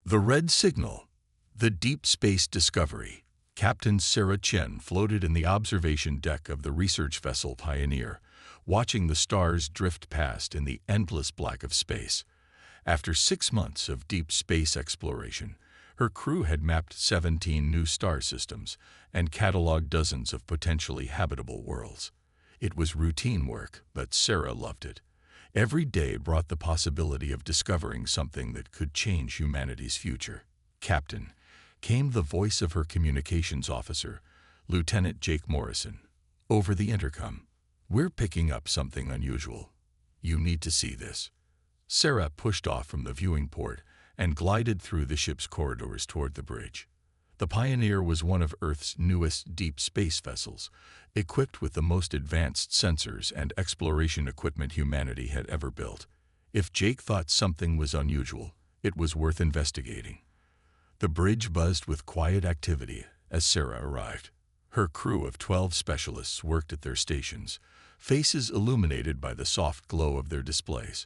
The red signal. The deep space discovery. Captain Sarah Chen floated in the observation deck of the research vessel Pioneer, watching the stars drift past in the endless black of space. After 6 months of deep space exploration, her crew had mapped 17 new star systems and cataloged dozens of potentially habitable worlds. It was routine work, but Sarah loved it. Every day brought the possibility of discovering something that could change humanity's future. Captain, came the voice of her communications officer, Lieutenant Jake Morrison, over the intercom. "We're picking up something unusual. You need to see this." Sarah pushed off from the viewing port and glided through the ship's corridors toward the bridge. The Pioneer was one of Earth's newest deep space vessels, equipped with the most advanced sensors and exploration equipment humanity had ever built. If Jake thought something was unusual, it was worth investigating. The bridge buzzed with quiet activity as Sarah arrived. Her crew of 12 specialists worked at their stations, faces illuminated by the soft glow of their displays.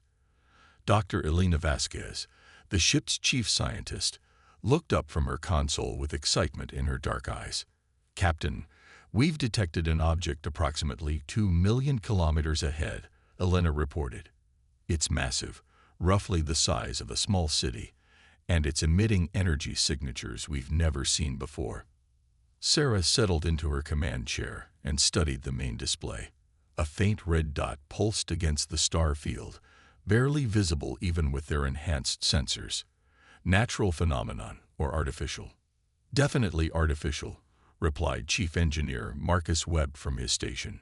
Dr. Elena Vasquez, the ship's chief scientist, looked up from her console with excitement in her dark eyes. "Captain, we've detected an object approximately 2 million kilometers ahead," Elena reported. "It's massive, roughly the size of a small city, and it's emitting energy signatures we've never seen before." Sarah settled into her command chair and studied the main display. A faint red dot pulsed against the star field, barely visible even with their enhanced sensors. Natural phenomenon or artificial? "Definitely artificial," replied Chief Engineer Marcus Webb from his station.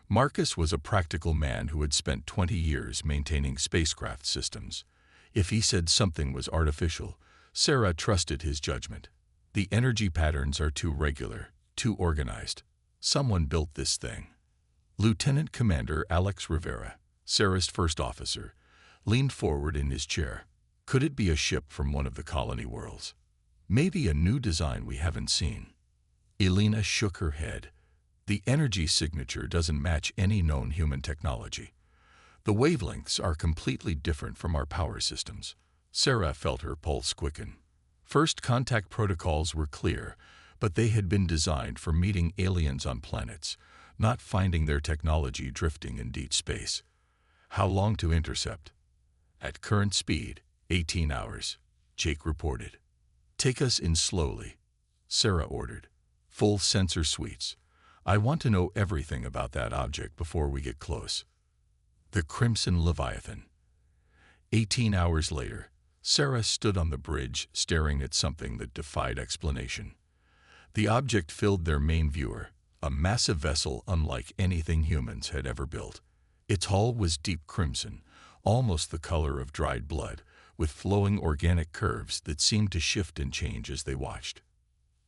Marcus was a practical man who had spent 20 years maintaining spacecraft systems. If he said something was artificial, Sarah trusted his judgment. "The energy patterns are too regular, too organized. Someone built this thing." Lieutenant Commander Alex Rivera, Sarah's first officer, leaned forward in his chair. "Could it be a ship from one of the colony worlds? Maybe a new design we haven't seen?" Elena shook her head. "The energy signature doesn't match any known human technology. The wavelengths are completely different from our power systems." Sarah felt her pulse quicken. First contact protocols were clear, but they had been designed for meeting aliens on planets, not finding their technology drifting in deep space. "How long to intercept?" "At current speed, 18 hours, Jake reported. "Take us in slowly," Sarah ordered. "Full sensor suites. I want to know everything about that object before we get close." The Crimson Leviathan. 18 hours later, Sarah stood on the bridge staring at something that defied explanation. The object filled their main viewer, a massive vessel unlike anything humans had ever built. Its hull was deep crimson, almost the color of dried blood, with flowing organic curves that seemed to shift and change as they watched.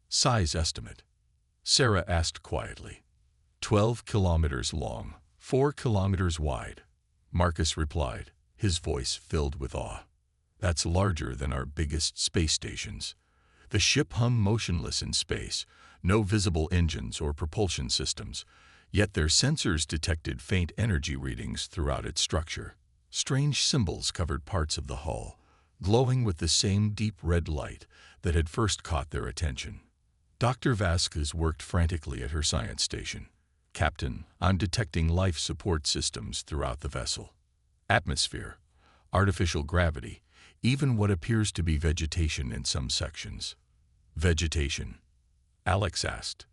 "Size estimate?" Sarah asked quietly. 12 kilometers long, 4 kilometers wide," Marcus replied, his voice filled with awe. "That's larger than our biggest space stations." The ship hung motionless in space, no visible engines or propulsion systems, yet their sensors detected faint energy readings throughout its structure. Strange symbols covered parts of the hull, glowing with the same deep red light that had first caught their attention. Dr. Vasquez worked frantically at her science station. "Captain, I'm detecting life support systems throughout the vessel. Atmosphere, artificial gravity, even what appears to be vegetation in some sections." "Vegetation?" Alex asked.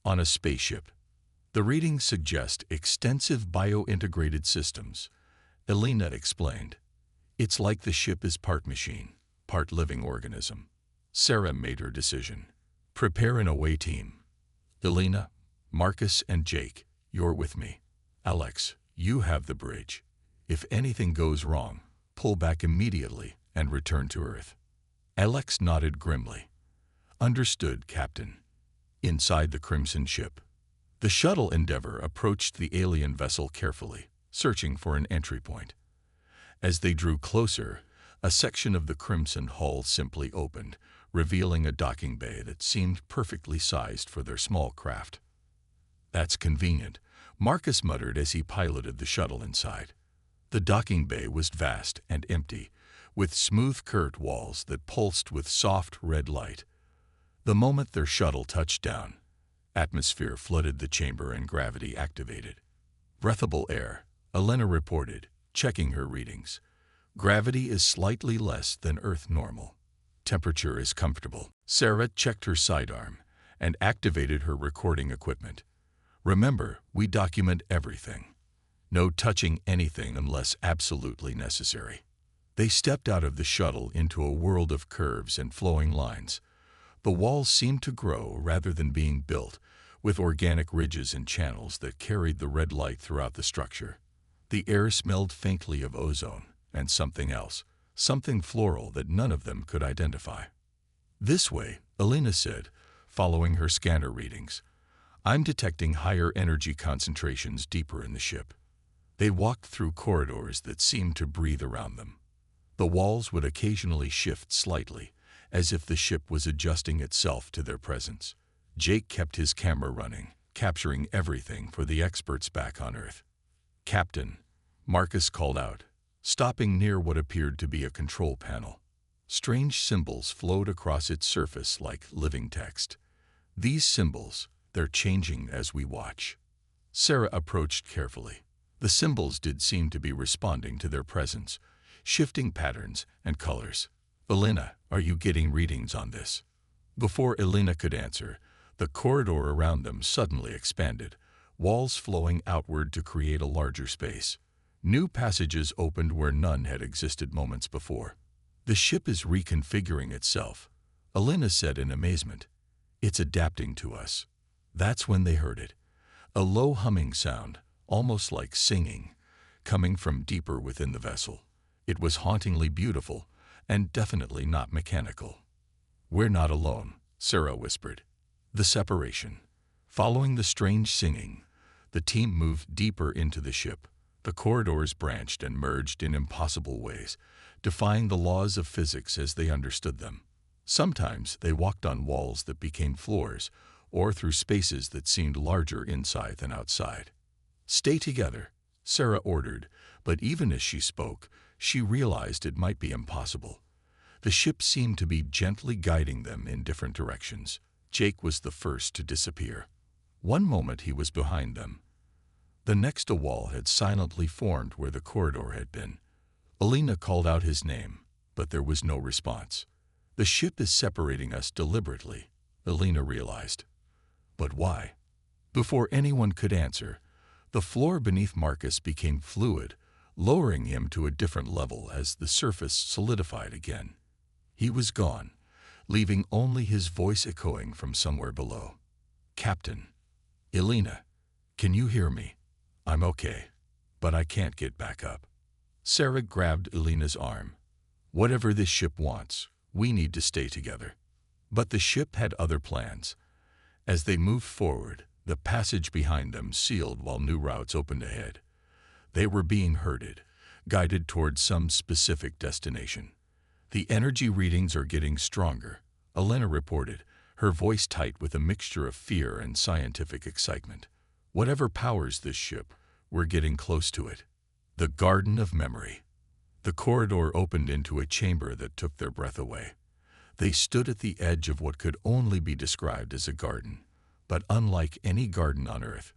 "On a spaceship. The readings suggest extensive bio-integrated systems," Elena explained. "It's like the ship is part machine, part living organism." Sarah made her decision. "Prepare an away team. Elena, Marcus, and Jake, you're with me. Alex, you have the bridge. If anything goes wrong, pull back immediately and return to Earth." Alex nodded grimly. "Understood, Captain." Inside the Crimson ship, the shuttle Endeavour approached the alien vessel carefully, searching for an entry point. As they drew closer, a section of the Crimson hull simply opened, revealing a docking bay that seemed perfectly sized for their small craft. "That's convenient," Marcus muttered as he piloted the shuttle inside. The docking bay was vast and empty, with smooth curved walls that pulsed with soft red light. The moment their shuttle touched down, atmosphere flooded the chamber and gravity activated. Breathable air, Elena reported, checking her readings. Gravity is slightly less than Earth normal. Temperature is comfortable. Sarah checked her sidearm and activated her recording equipment. Remember, we document everything. No touching anything unless absolutely necessary. They stepped out of the shuttle into a world of curves and flowing lines. The walls seemed to grow rather than being built, with organic ridges and channels that carried the red light throughout the structure. The air smelled faintly of ozone and something else, something floral that none of them could identify. This way, Elena said, following her scanner readings. I'm detecting higher energy concentrations deeper in the ship. They walked through corridors that seemed to breathe around them. The walls would occasionally shift slightly, as if the ship was adjusting itself to their presence. Jake kept his camera running, capturing everything for the experts back on Earth. "Captain," Marcus called out, stopping near what appeared to be a control panel. Strange symbols flowed across its surface like living text. These symbols, they're changing as we watch. Sarah approached carefully. The symbols did seem to be responding to their presence, shifting patterns and colors. "Elena, are you getting readings on this?" Before Elena could answer, the corridor around them suddenly expanded, walls flowing outward to create a larger space. New passages opened where none had existed moments before. "The ship is reconfiguring itself," Elena said in amazement. "It's adapting to us." That's when they heard it. A low humming sound, almost like singing, coming from deeper within the vessel. It was hauntingly beautiful, and definitely not mechanical. "We're not alone," Sarah whispered. The separation. Following the strange singing, the team moved deeper into the ship. The corridors branched and merged in impossible ways, defying the laws of physics as they understood them. Sometimes they walked on walls that became floors, or through spaces that seemed larger inside than outside. "Stay together," Sarah ordered, but even as she spoke, she realized it might be impossible. The ship seemed to be gently guiding them in different directions. Jake was the first to disappear. One moment he was behind them. The next a wall had silently formed where the corridor had been. Elena called out his name, but there was no response. "The ship is separating us deliberately," Elena realized. But why? Before anyone could answer, the floor beneath Marcus became fluid, lowering him to a different level as the surface solidified again. He was gone, leaving only his voice echoing from somewhere below. "Captain. Elena, can you hear me? I'm okay, but I can't get back up." Sarah grabbed Elena's arm. "Whatever this ship wants, we need to stay together." But the ship had other plans. As they moved forward, the passage behind them sealed while new routes opened ahead. They were being herded, guided towards some specific destination. "The energy readings are getting stronger," Elena reported, her voice tight with a mixture of fear and scientific excitement. "Whatever powers this ship, we're getting close to it." The Garden of Memory. The corridor opened into a chamber that took their breath away. They stood at the edge of what could only be described as a garden, but unlike any garden on Earth.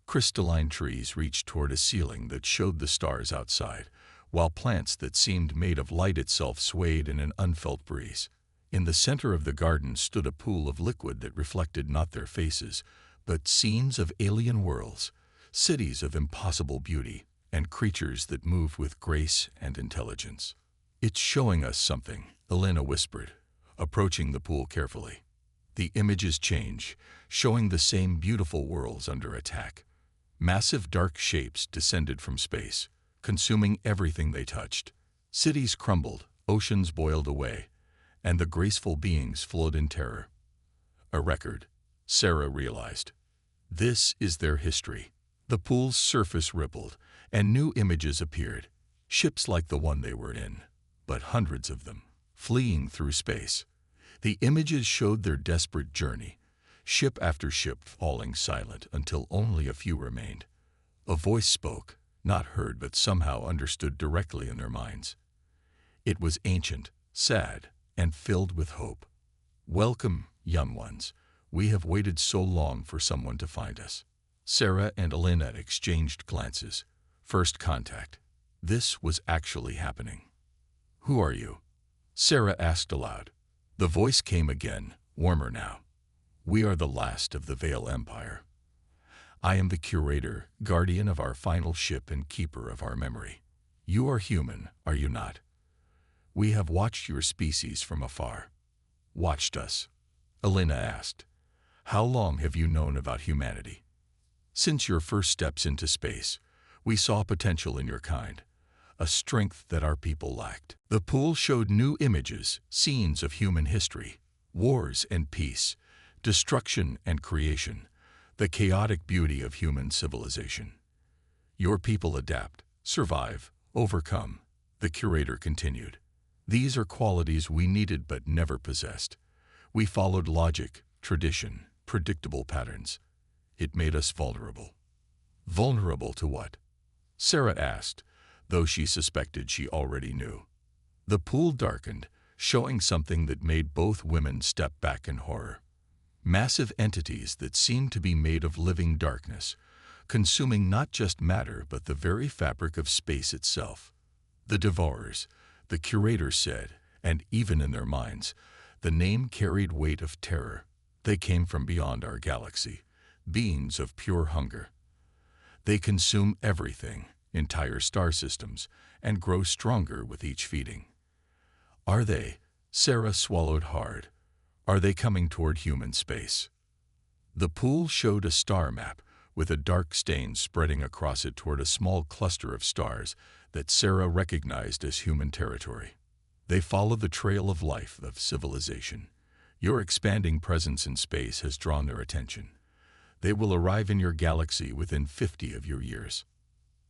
Crystalline trees reached toward a ceiling that showed the stars outside, while plants that seemed made of light itself swayed in an unfelt breeze. In the center of the garden stood a pool of liquid that reflected not their faces, but scenes of alien worlds, cities of impossible beauty, and creatures that moved with grace and intelligence. "It's showing us something," Elena whispered, approaching the pool carefully. The images change, showing the same beautiful worlds under attack. Massive dark shapes descended from space, consuming everything they touched. Cities crumbled, oceans boiled away, and the graceful beings flowed in terror. A record, Sarah realized. This is their history. The pool's surface rippled, and new images appeared. Ships like the one they were in, but hundreds of them, fleeing through space. The images showed their desperate journey, ship after ship falling silent until only a few remained. A voice spoke, not heard but somehow understood directly in their minds. It was ancient, sad, and filled with hope. "Welcome, young ones. We have waited so long for someone to find us." Sarah and Elena exchanged glances. First contact. This was actually happening. "Who are you?" Sarah asked aloud. The voice came again, warmer now. "We are the last of the Veil Empire. I am the curator, guardian of our final ship and keeper of our memory. You are human, are you not? We have watched your species from afar." "Watched us?" Elena asked. "How long have you known about humanity?" "Since your first steps into space, we saw potential in your kind, a strength that our people lacked." The pool showed new images, scenes of human history, wars and peace, destruction and creation, the chaotic beauty of human civilization. "Your people adapt, survive, overcome," the curator continued. "These are qualities we needed but never possessed. We followed logic, tradition, predictable patterns. It made us vulnerable." "Vulnerable to what?" Sarah asked, though she suspected she already knew. The pool darkened, showing something that made both women step back in horror. Massive entities that seemed to be made of living darkness, consuming not just matter but the very fabric of space itself. "The Devourers," the curator said, and even in their minds, the name carried weight of terror. "They came from beyond our galaxy, beings of pure hunger. They consume everything, entire star systems, and grow stronger with each feeding." "Are they?" Sarah swallowed hard. "Are they coming toward human space?" The pool showed a star map, with a dark stain spreading across it toward a small cluster of stars that Sarah recognized as human territory. "They follow the trail of life, of civilization. Your expanding presence in space has drawn their attention. They will arrive in your galaxy within 50 of your years."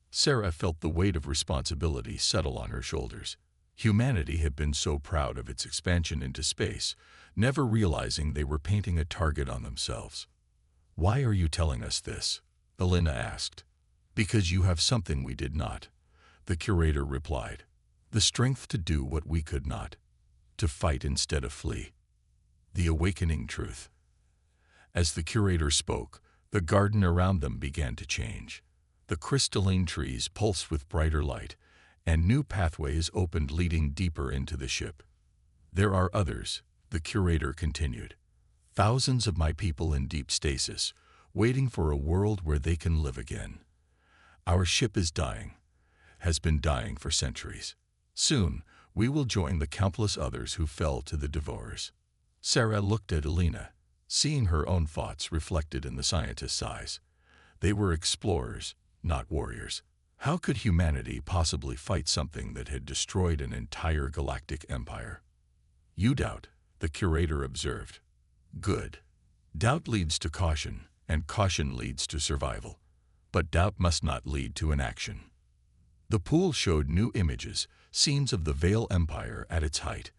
Sarah felt the weight of responsibility settle on her shoulders. Humanity had been so proud of its expansion into space, never realizing they were painting a target on themselves. "Why are you telling us this?" Elena asked. "Because you have something we did not," the curator replied. "The strength to do what we could not, to fight instead of flee. The awakening truth." As the curator spoke, the garden around them began to change. The crystalline trees pulsed with brighter light, and new pathways opened leading deeper into the ship. "There are others," the curator continued. "Thousands of my people in deep stasis, waiting for a world where they can live again. Our ship is dying, has been dying for centuries. Soon, we will join the countless others who fell to the Devourers." Sarah looked at Elena, seeing her own thoughts reflected in the scientist's eyes. They were explorers, not warriors. How could humanity possibly fight something that had destroyed an entire galactic empire? "You doubt," the curator observed. "Good. Doubt leads to caution, and caution leads to survival. But doubt must not lead to inaction." The pool showed new images, scenes of the Veil Empire at its height.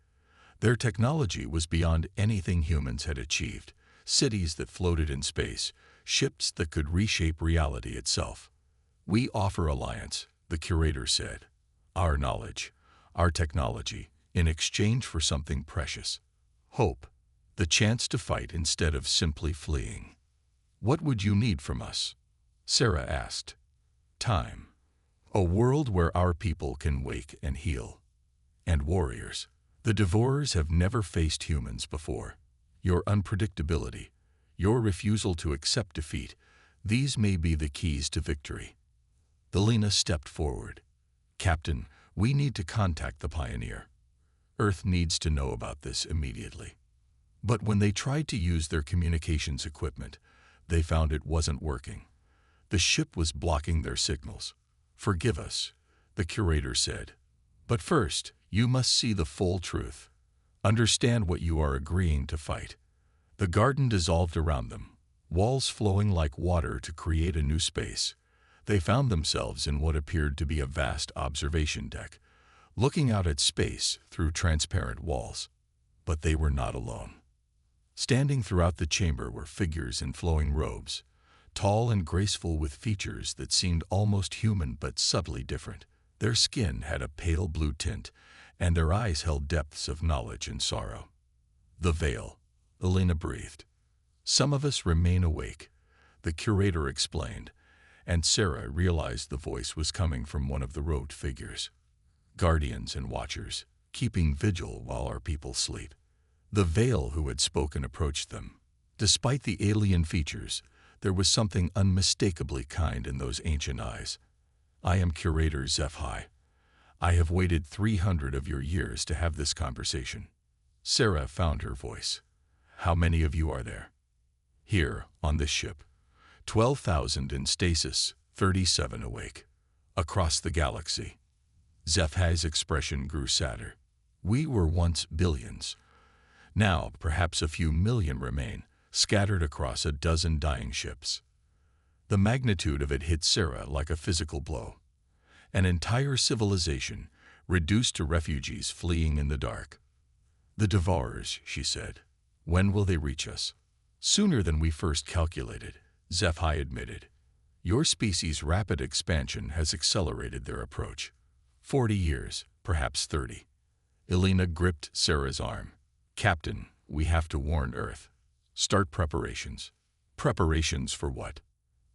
Their technology was beyond anything humans had achieved. Cities that floated in space, ships that could reshape reality itself. "We offer alliance," the curator said. "Our knowledge, our technology, in exchange for something precious. Hope, the chance to fight instead of simply fleeing." "What would you need from us?" Sarah asked. "Time. A world where our people can wake and heal. And warriors. The Devourers have never faced humans before. Your unpredictability, your refusal to accept defeat, these may be the keys to victory." Elena stepped forward. "Captain, we need to contact the Pioneer. Earth needs to know about this immediately." But when they tried to use their communications equipment, they found it wasn't working. The ship was blocking their signals. "Forgive us," the curator said. "But first, you must see the full truth. Understand what you are agreeing to fight." The garden dissolved around them, walls flowing like water to create a new space. They found themselves in what appeared to be a vast observation deck, looking out at space through transparent walls. But they were not alone. Standing throughout the chamber were figures in flowing robes, tall and graceful with features that seemed almost human but subtly different. Their skin had a pale blue tint, and their eyes held depths of knowledge and sorrow. "The veil," Elena breathed. "Some of us remain awake," the curator explained, and Sarah realized the voice was coming from one of the robed figures. "Guardians and watchers, keeping vigil while our people sleep." The veil who had spoken approached them. Despite the alien features, there was something unmistakably kind in those ancient eyes. "I am Curator HFY. I have waited 300 of your years to have this conversation." Sarah found her voice. "How many of you are there?" "Here, on this ship. 12,000 in stasis, 37 awake. Across the galaxy." HFY's expression grew sadder. "We were once billions. Now, perhaps a few million remain, scattered across a dozen dying ships." The magnitude of it hit Sarah like a physical blow. An entire civilization, reduced to refugees fleeing in the dark. "The Devourers," she said. "When will they reach us?" "Sooner than we first calculated," HFY admitted. "Your species' rapid expansion has accelerated their approach. 40 years, perhaps 30. Elena gripped Sarah's arm. "Captain, we have to warn Earth. Start preparations." "Preparations for what?"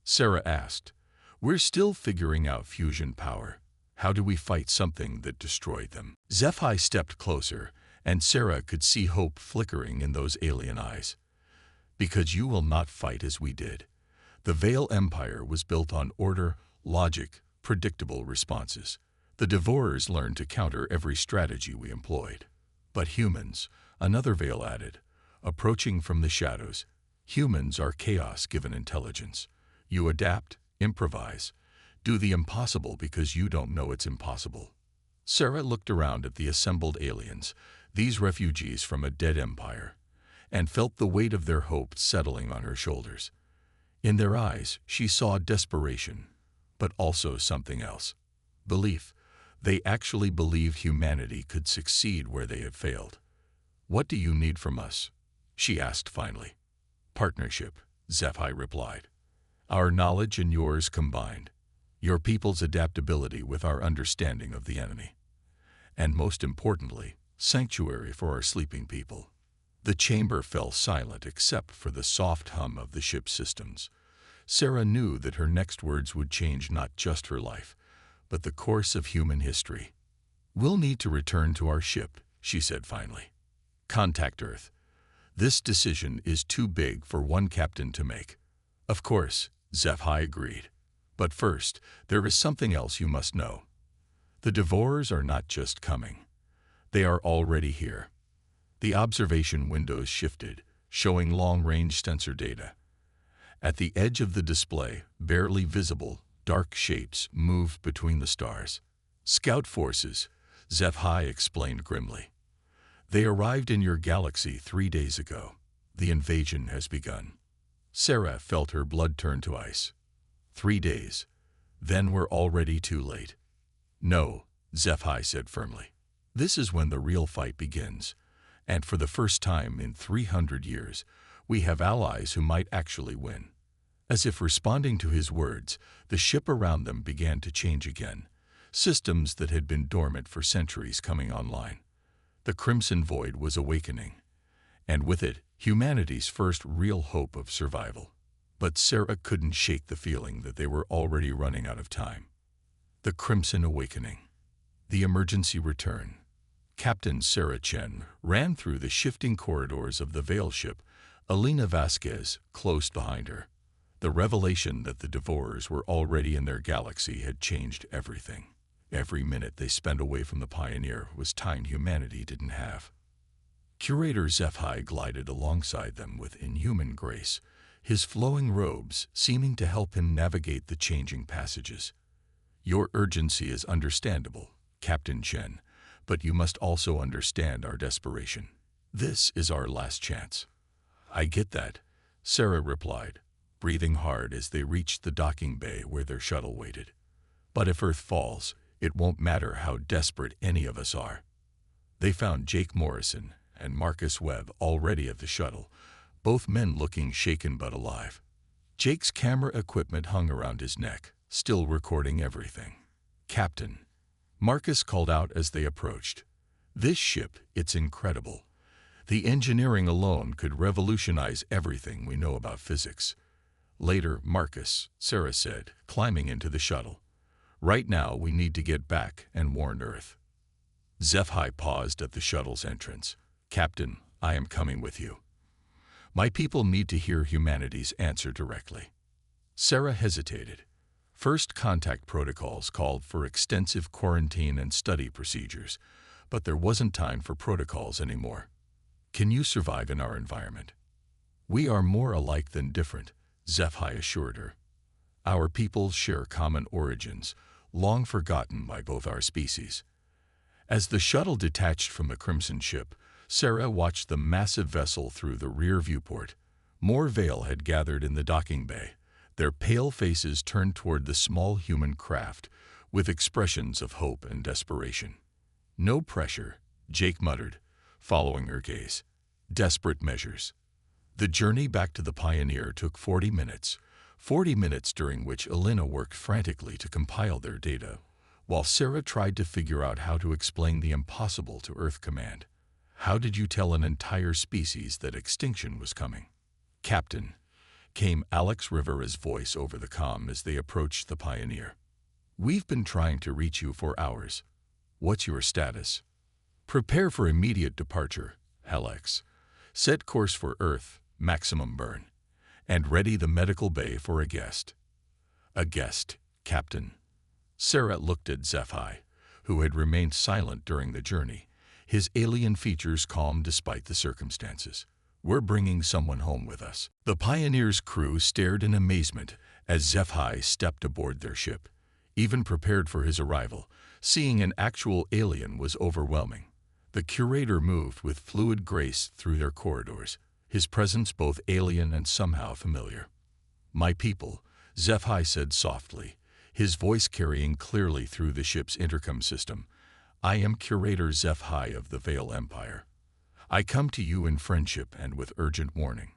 Sarah asked. "We're still figuring out fusion power. How do we fight something that destroyed them?" HFY stepped closer, and Sarah could see hope flickering in those alien eyes. "Because you will not fight as we did. The Veil Empire was built on order, logic, predictable responses. The Devourers learned to counter every strategy we employed. But humans," another Veil added, "approaching from the shadows. Humans are chaos given intelligence. You adapt, improvise, do the impossible because you don't know it's impossible." Sarah looked around at the assembled aliens, these refugees from a dead empire, and felt the weight of their hope settling on her shoulders. In their eyes, she saw desperation, but also something else. Belief. They actually believed humanity could succeed where they had failed. "What do you need from us?" she asked finally. "Partnership," HFY replied. "Our knowledge and yours combined. Your people's adaptability with our understanding of the enemy. And most importantly, sanctuary for our sleeping people." The chamber fell silent except for the soft hum of the ship's systems. Sarah knew that her next words would change not just her life, but the course of human history. "We'll need to return to our ship," she said finally. "Contact Earth. This decision is too big for one captain to make." "Of course," HFY agreed. "But first, there is something else you must know. The Devourers are not just coming. They are already here." The observation windows shifted, showing long-range sensor data. At the edge of the display, barely visible, dark shapes moved between the stars. "Scout forces," HFY explained grimly. "They arrived in your galaxy 3 days ago. The invasion has begun." Sarah felt her blood turn to ice. 3 days. Then we're already too late. "No," HFY said firmly. "This is when the real fight begins. And for the first time in 300 years, we have allies who might actually win." As if responding to his words, the ship around them began to change again, systems that had been dormant for centuries coming online. The Crimson Void was awakening, and with it, humanity's first real hope of survival. But Sarah couldn't shake the feeling that they were already running out of time. The Crimson Awakening. The emergency return. Captain Sarah Chen ran through the shifting corridors of the Veil ship, Elena Vasquez close behind her. The revelation that the Devourers were already in their galaxy had changed everything. Every minute they spent away from the Pioneer was time humanity didn't have. Curator HFY glided alongside them with inhuman grace, his flowing robes seeming to help him navigate the changing passages. "Your urgency is understandable, Captain Chen, but you must also understand our desperation. This is our last chance." "I get that," Sarah replied, breathing hard as they reached the docking bay where their shuttle waited. "But if Earth falls, it won't matter how desperate any of us are." They found Jake Morrison and Marcus Webb already at the shuttle, both men looking shaken but alive. Jake's camera equipment hung around his neck, still recording everything. "Captain," Marcus called out as they approached. This ship, it's incredible. The engineering alone could revolutionize everything we know about physics. Later, Marcus, Sarah said, climbing into the shuttle. Right now, we need to get back and warn Earth. HFY paused at the shuttle's entrance. Captain, I am coming with you. My people need to hear humanity's answer directly. Sarah hesitated. First contact protocols called for extensive quarantine and study procedures, but there wasn't time for protocols anymore. Can you survive in our environment? We are more alike than different, HFY assured her. Our peoples share common origins, long forgotten by both our species. As the shuttle detached from the Crimson ship, Sarah watched the massive vessel through the rear viewport. More Veil had gathered in the docking bay, their pale faces turned toward the small human craft, with expressions of hope and desperation. No pressure, Jake muttered, following her gaze. Desperate measures. The journey back to the Pioneer took 40 minutes, 40 minutes during which Elena worked frantically to compile their data, while Sarah tried to figure out how to explain the impossible to Earth Command. How did you tell an entire species that extinction was coming? Captain, came Alex Rivera's voice over the comm as they approached the Pioneer. We've been trying to reach you for hours. What's your status? Prepare for immediate departure, Alex. Set course for Earth, maximum burn. And ready the medical bay for a guest. A guest, Captain. Sarah looked at HFY, who had remained silent during the journey, his alien features calm despite the circumstances. We're bringing someone home with us. The Pioneer's crew stared in amazement as HFY stepped aboard their ship. Even prepared for his arrival, seeing an actual alien was overwhelming. The curator moved with fluid grace through their corridors, his presence both alien and somehow familiar. My people, HFY said softly, his voice carrying clearly through the ship's intercom system. I am Curator HFY of the Veil Empire. I come to you in friendship and with urgent warning.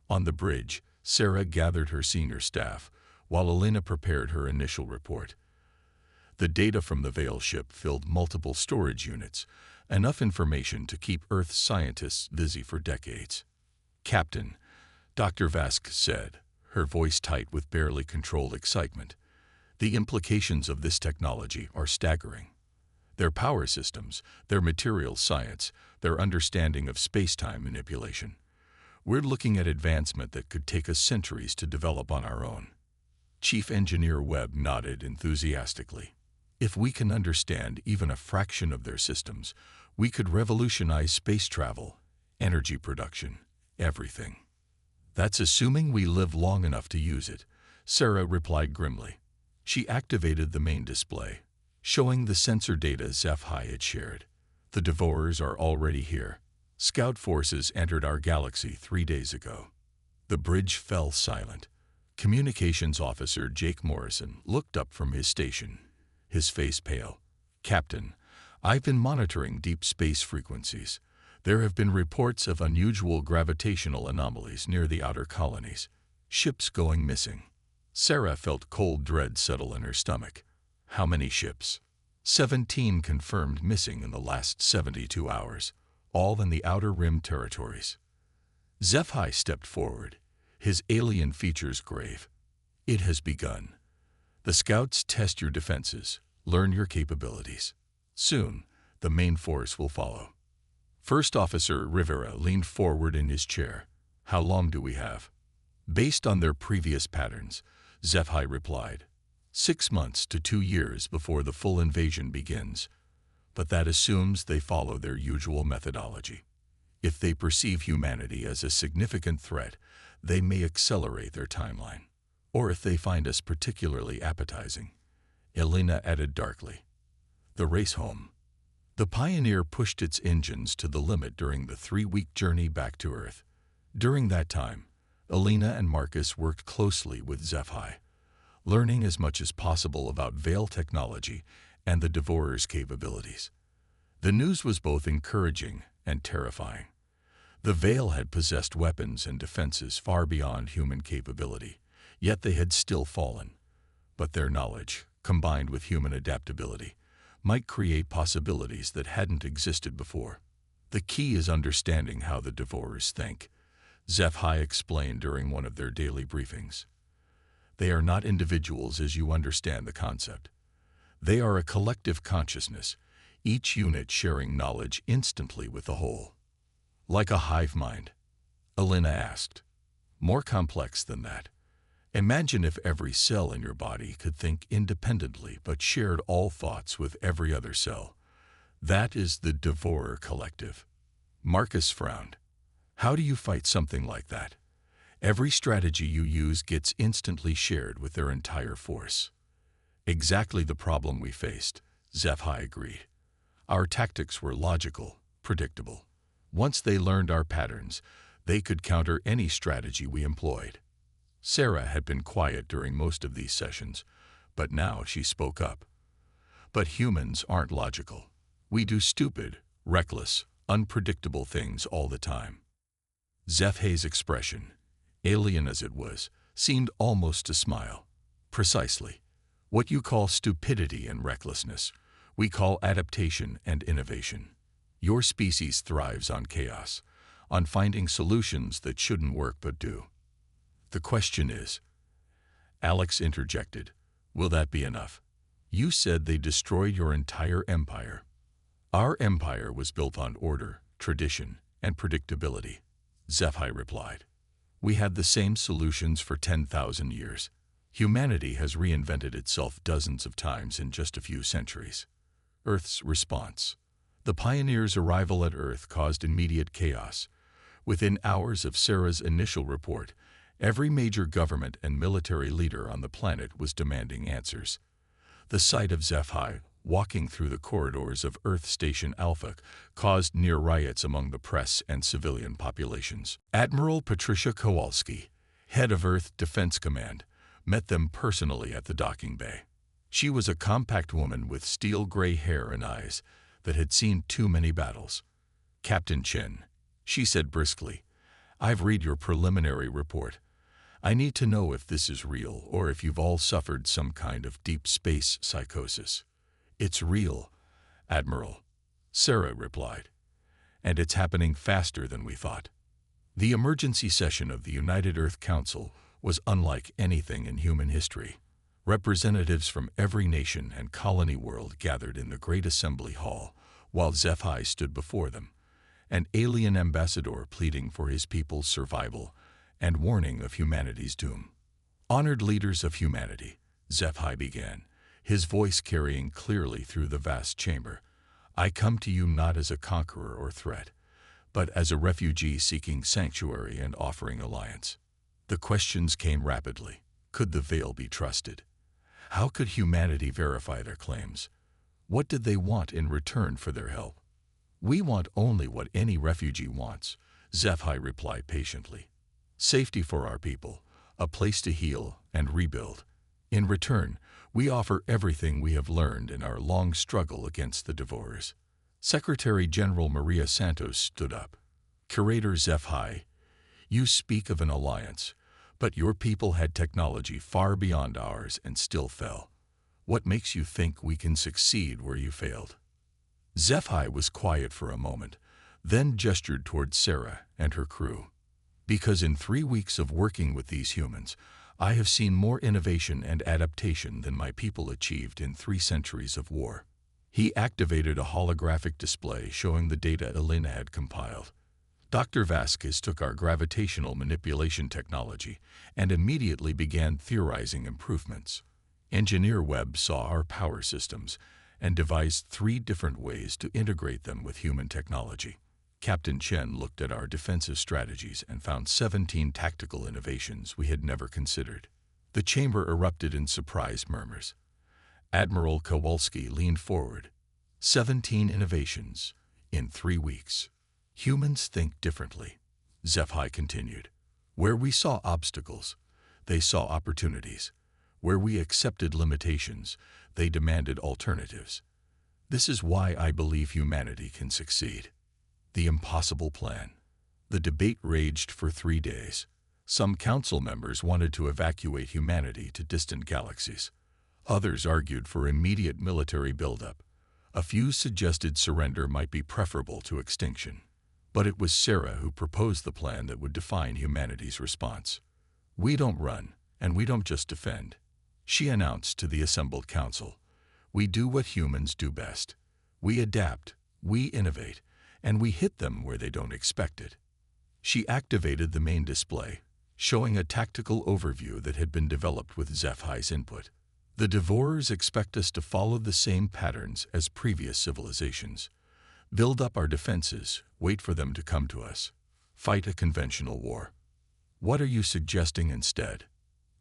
On the bridge, Sarah gathered her senior staff, while Elena prepared her initial report. The data from the Veil ship filled multiple storage units, enough information to keep Earth scientists busy for decades. Captain, Dr. Vask said, her voice tight with barely controlled excitement. The implications of this technology are staggering. Their power systems, their materials science, their understanding of space-time manipulation. We're looking at advancement that could take us centuries to develop on our own. Chief Engineer Webb nodded enthusiastically. If we can understand even a fraction of their systems, we could revolutionize space travel, energy production, everything. That's assuming we live long enough to use it, Sarah replied grimly. She activated the main display, showing the sensor data HFY had shared. The Devourers are already here. Scout forces entered our galaxy 3 days ago. The bridge fell silent. Communications Officer Jake Morrison looked up from his station, his face pale. Captain, I've been monitoring deep space frequencies. There have been reports of unusual gravitational anomalies near the outer colonies. Ships going missing. Sarah felt cold dread settle in her stomach. How many ships? 17 confirmed missing in the last 72 hours, all in the Outer Rim territories. HFY stepped forward, his alien features grave. It has begun. The scouts test your defenses, learn your capabilities. Soon, the main force will follow. First Officer Rivera leaned forward in his chair. How long do we have? Based on their previous patterns, HFY replied. 6 months to 2 years before the full invasion begins. But that assumes they follow their usual methodology. If they perceive humanity as a significant threat, they may accelerate their timeline. Or if they find us particularly appetizing. Elena added darkly. The race home. The Pioneer pushed its engines to the limit during the 3-week journey back to Earth. During that time, Elena and Marcus worked closely with HFY, learning as much as possible about Veil technology and the Devourer's capabilities. The news was both encouraging and terrifying. The Veil had possessed weapons and defenses far beyond human capability, yet they had still fallen. But their knowledge, combined with human adaptability, might create possibilities that hadn't existed before. The key is understanding how the Devourers think, HFY explained during one of their daily briefings. They are not individuals as you understand the concept. They are a collective consciousness, each unit sharing knowledge instantly with the whole. Like a hive mind? Alina asked. More complex than that. Imagine if every cell in your body could think independently but shared all thoughts with every other cell. That is the Devourer Collective. Marcus frowned. How do you fight something like that? Every strategy you use gets instantly shared with their entire force. Exactly the problem we faced, HFY agreed. Our tactics were logical, predictable. Once they learned our patterns, they could counter any strategy we employed. Sarah had been quiet during most of these sessions, but now she spoke up. But humans aren't logical. We do stupid, reckless, unpredictable things all the time. HFY's expression, alien as it was, seemed almost to smile. Precisely. What you call stupidity and recklessness, we call adaptation and innovation. Your species thrives on chaos, on finding solutions that shouldn't work but do. The question is, Alex interjected, will that be enough? You said they destroyed your entire empire. Our empire was built on order, tradition, and predictability, HFY replied. We had the same solutions for 10,000 years. Humanity has reinvented itself dozens of times in just a few centuries. Earth's response. The pioneers' arrival at Earth caused immediate chaos. Within hours of Sarah's initial report, every major government and military leader on the planet was demanding answers. The sight of HFY walking through the corridors of Earth Station Alpha caused near riots among the press and civilian populations. Admiral Patricia Kowalski, head of Earth Defense Command, met them personally at the docking bay. She was a compact woman with steel-gray hair and eyes that had seen too many battles. Captain Chen, she said briskly, I've read your preliminary report. I need to know if this is real or if you've all suffered some kind of deep space psychosis. It's real, Admiral, Sarah replied. And it's happening faster than we thought. The emergency session of the United Earth Council was unlike anything in human history. Representatives from every nation and colony world gathered in the Great Assembly Hall, while HFY stood before them, an alien ambassador pleading for his people's survival and warning of humanity's doom. Honored leaders of humanity, HFY began, his voice carrying clearly through the vast chamber. I come to you not as a conqueror or threat, but as a refugee seeking sanctuary and offering alliance. The questions came rapidly. Could the Veil be trusted? How could humanity verify their claims? What did they want in return for their help? We want only what any refugee wants, HFY replied patiently. Safety for our people, a place to heal and rebuild. In return, we offer everything we have learned in our long struggle against the Devourers. Secretary General Maria Santos stood up. Curator HFY, you speak of an alliance, but your people had technology far beyond ours and still fell. What makes you think we can succeed where you failed? HFY was quiet for a moment, then gestured toward Sarah and her crew. Because in 3 weeks of working with these humans, I have seen more innovation and adaptation than my people achieved in 3 centuries of war. He activated a holographic display showing the data Elena had compiled. Dr. Vasquez took our gravitational manipulation technology and immediately began theorizing improvements. Engineer Webb saw our power systems and devised 3 different ways to integrate them with human technology. Captain Chen looked at our defensive strategies and found 17 tactical innovations we had never considered. The chamber erupted in surprised murmurs. Admiral Kowalski leaned forward. 17 innovations in 3 weeks. Humans think differently, HFY continued. Where we saw obstacles, they saw opportunities. Where we accepted limitations, they demanded alternatives. This is why I believe humanity can succeed. The impossible plan. The debate raged for 3 days. Some council members wanted to evacuate humanity to distant galaxies. Others argued for immediate military buildup. A few suggested surrender might be preferable to extinction. But it was Sarah who proposed the plan that would define humanity's response. "We don't run, and we don't just defend," she announced to the assembled council. "We do what humans do best. We adapt, we innovate, and we hit them where they don't expect it." She activated the main display, showing a tactical overview that had been developed with HFY's input. "The Devourers expect us to follow the same patterns as previous civilizations. Build up our defenses, wait for them to come to us. Fight a conventional war." "What are you suggesting instead?"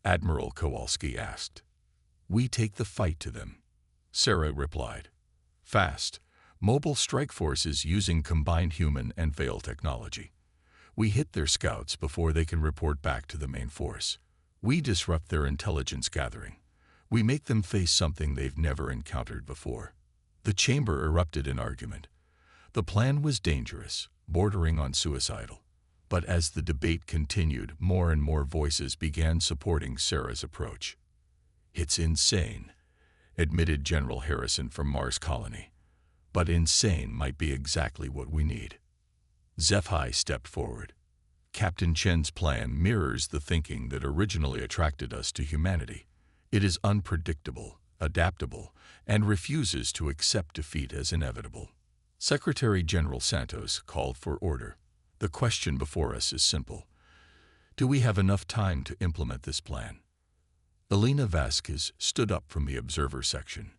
Admiral Kowalski asked. "We take the fight to them," Sarah replied. "Fast, mobile strike forces using combined human and Veil technology. We hit their scouts before they can report back to the main force. We disrupt their intelligence gathering. We make them face something they've never encountered before." The chamber erupted in argument. The plan was dangerous, bordering on suicidal. But as the debate continued, more and more voices began supporting Sarah's approach. "It's insane," admitted General Harrison from Mars Colony. "But insane might be exactly what we need." HFY stepped forward. "Captain Chen's plan mirrors the thinking that originally attracted us to humanity. It is unpredictable, adaptable, and refuses to accept defeat as inevitable." Secretary General Santos called for order. "The question before us is simple. Do we have enough time to implement this plan?" Elena Vasquez stood up from the observer section.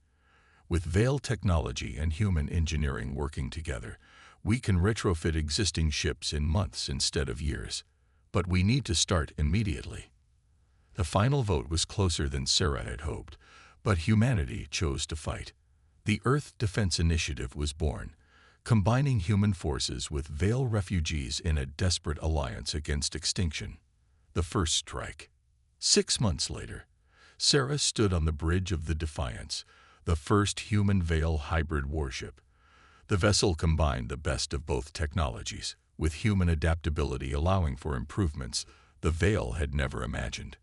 "With Veil technology and human engineering working together, we can retrofit existing ships in months instead of years. But we need to start immediately." The final vote was closer than Sarah had hoped, but humanity chose to fight. The Earth Defense Initiative was born, combining human forces with Veil refugees in a desperate alliance against extinction. The first strike. 6 months later, Sarah stood on the bridge of the Defiance, the first human Veil hybrid warship. The vessel combined the best of both technologies, with human adaptability allowing for improvements the Veil had never imagined.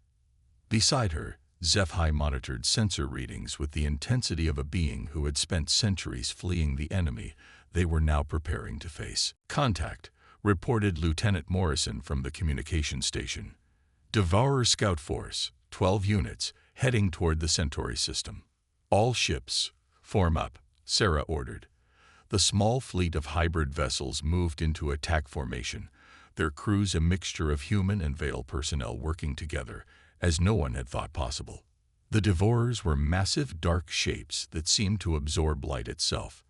Beside her, HFY monitored sensor readings with the intensity of a being who had spent centuries fleeing the enemy they were now preparing to face. "Contact," reported Lieutenant Morrison from the communication station. "Devourer Scout Force, 12 units, heading toward the Centauri system." "All ships, form up," Sarah ordered. The small fleet of hybrid vessels moved into attack formation, their crews a mixture of human and Veil personnel working together, as no one had thought possible. The Devourers were massive dark shapes that seemed to absorb light itself.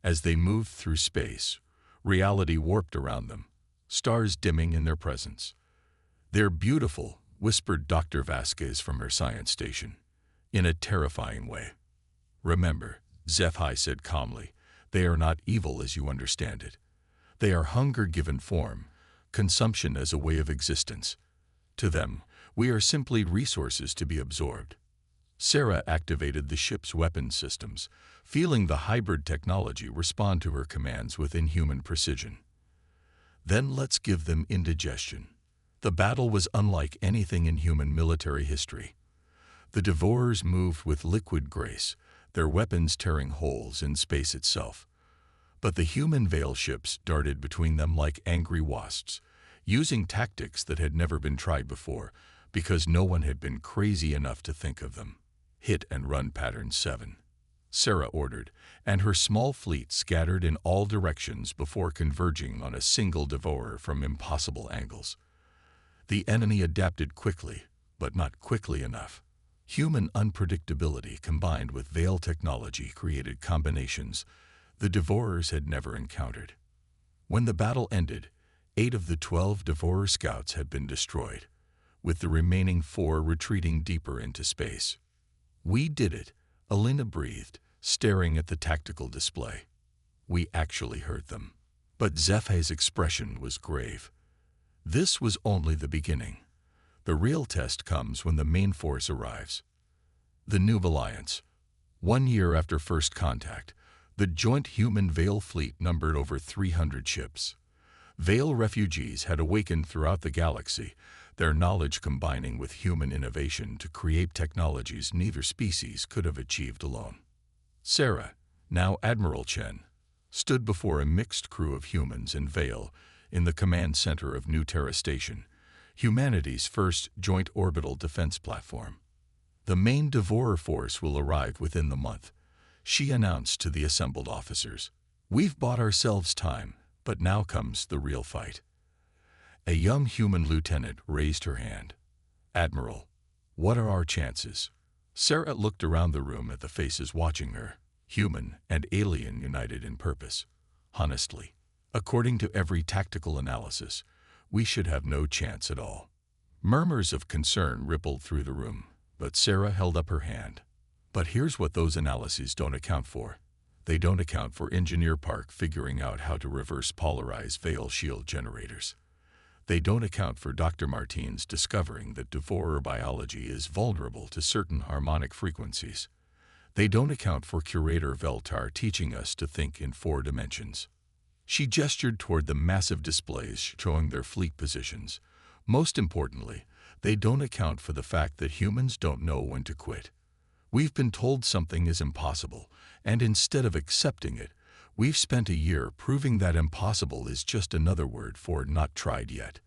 As they moved through space, reality warped around them, stars dimming in their presence. "They're beautiful," whispered Dr. Vasquez from her science station, "in a terrifying way." "Remember," HFY said calmly, "they are not evil as you understand it. They are hunger given form, consumption as a way of existence. To them, we are simply resources to be absorbed." Sarah activated the ship's weapon systems, feeling the hybrid technology respond to her commands with inhuman precision. "Then let's give them indigestion." The battle was unlike anything in human military history. The Devourers moved with liquid grace, their weapons tearing holes in space itself. But the human Veil ships darted between them like angry wasps, using tactics that had never been tried before, because no one had been crazy enough to think of them. "Hit and run pattern 7," Sarah ordered, and her small fleet scattered in all directions before converging on a single Devourer from impossible angles. The enemy adapted quickly, but not quickly enough. Human unpredictability combined with Veil technology created combinations the Devourers had never encountered. When the battle ended, 8 of the 12 Devourer scouts had been destroyed, with the remaining 4 retreating deeper into space. "We did it," Elena breathed, staring at the tactical display. "We actually hurt them." But HFY's expression was grave. This was only the beginning. The real test comes when the main force arrives. The New Alliance. 1 year after first contact, the joint human Veil fleet numbered over 300 ships. Veil refugees had awakened throughout the galaxy, their knowledge combining with human innovation to create technologies neither species could have achieved alone. "Sarah," Now Admiral Chen stood before a mixed crew of humans and Vale in the command center of New Terra Station, humanity's first joint orbital defense platform. The main Devourer force will arrive within the month, she announced to the assembled officers. We've bought ourselves time, but now comes the real fight. A young human lieutenant raised her hand. Admiral, what are our chances? Sarah looked around the room at the faces watching her, human and alien united in purpose. Honestly, according to every tactical analysis, we should have no chance at all. Murmurs of concern rippled through the room, but Sarah held up her hand. But here's what those analyses don't account for. They don't account for Engineer Park figuring out how to reverse polarize Vale shield generators. They don't account for Dr. Martinez discovering that Devourer biology is vulnerable to certain harmonic frequencies. They don't account for Curator Veltar teaching us to think in 4 dimensions. She gestured toward the massive displays showing their fleet positions. Most importantly, they don't account for the fact that humans don't know when to quit. We've been told something is impossible, and instead of accepting it, we've spent a year proving that impossible is just another word for not tried yet.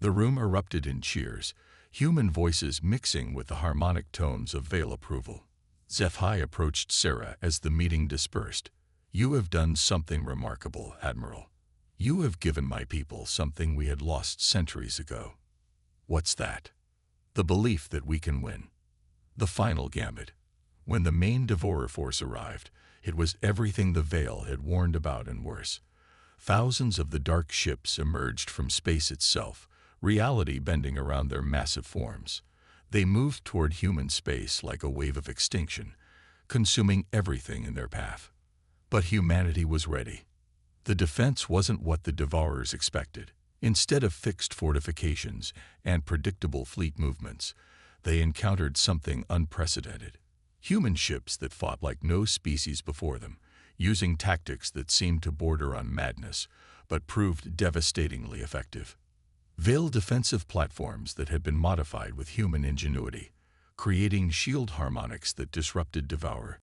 The room erupted in cheers, human voices mixing with the harmonic tones of Vale approval. HFY approached Sarah as the meeting dispersed. You have done something remarkable, Admiral. You have given my people something we had lost centuries ago. What's that? The belief that we can win. The final gambit. When the main Devourer force arrived, it was everything the Vale had warned about and worse. Thousands of the dark ships emerged from space itself, reality bending around their massive forms. They moved toward human space like a wave of extinction, consuming everything in their path. But humanity was ready. The defense wasn't what the Devourers expected. Instead of fixed fortifications and predictable fleet movements, they encountered something unprecedented. Human ships that fought like no species before them, using tactics that seemed to border on madness, but proved devastatingly effective. Vale defensive platforms that had been modified with human ingenuity, creating shield harmonics that disrupted Devourer